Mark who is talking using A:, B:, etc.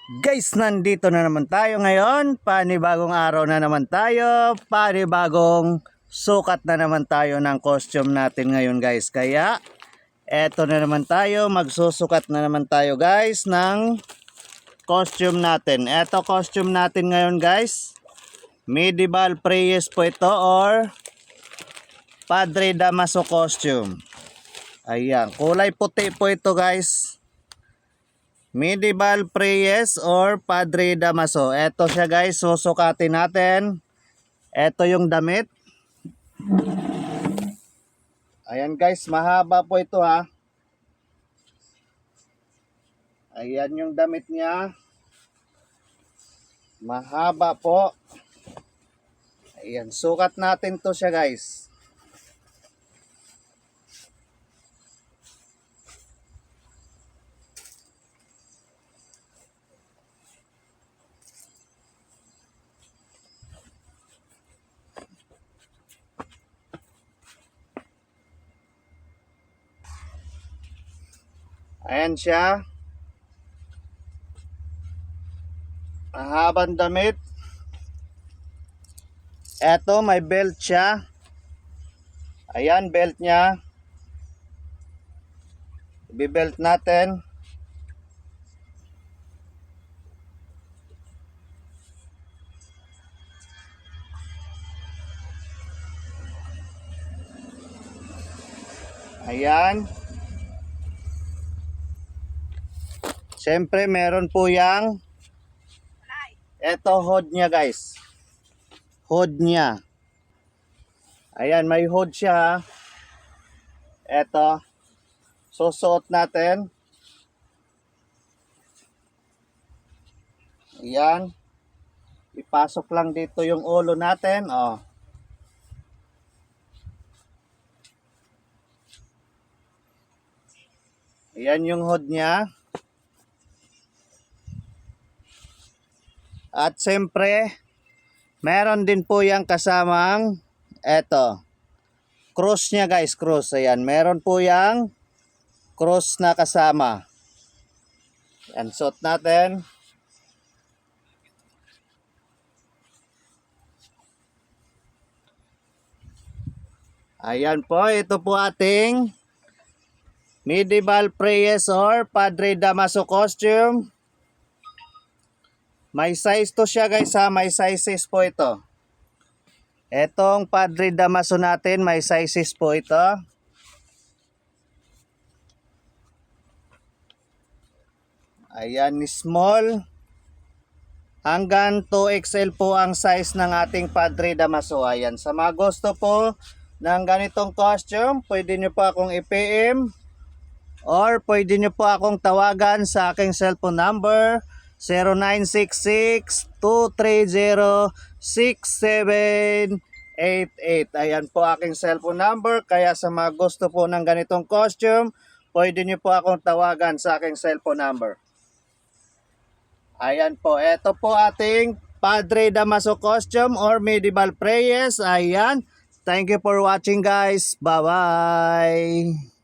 A: Guys, nandito na naman tayo ngayon. Panibagong araw na naman tayo. Panibagong sukat na naman tayo ng costume natin ngayon, guys. Kaya, eto na naman tayo. Magsusukat na naman tayo, guys, ng costume natin. Eto costume natin ngayon, guys. Medieval Priest po ito or Padre Damaso costume. Ayan, kulay puti po ito, guys. Medieval Priest or Padre Damaso. Ito siya, guys, susukatin natin. Ito yung damit. Ayan, guys, mahaba po ito, ha. Ayan yung damit niya. Mahaba po. Ayan, sukat natin to siya, guys. Ayan siya. Mahabang damit. Eto, may belt siya. Ayan, belt niya. Ibibelt natin. Ayan. Siyempre, meron po yang eto hood niya, guys. Hood niya. Ayan, may hood siya. Eto. Susuot natin. Ayan. Ipasok lang dito yung ulo natin. Oh. Ayan yung hood niya. At siyempre, meron din po yung kasamang eto. Cross niya, guys, cross. Ayan, meron po yung cross na kasama. Ayan, suot natin. Ayan po, ito po ating Medieval Priest or Padre Damaso costume. May size to siya, guys, ha. May sizes po ito. Etong Padre Damaso natin, may sizes po ito. Ayan, small. Hanggang 2XL po ang size ng ating Padre Damaso. Ayan, sa mga gusto po ng ganitong costume, pwede nyo po akong i-PM or pwede nyo po akong tawagan sa aking cellphone number 0966-230-6788. Ayan po aking cellphone number. Kaya sa mga gusto po ng ganitong costume, pwede nyo po akong tawagan sa aking cellphone number. Ayan po. Ito po ating Padre Damaso costume or Medieval Priest. Ayan. Thank you for watching, guys. Bye-bye.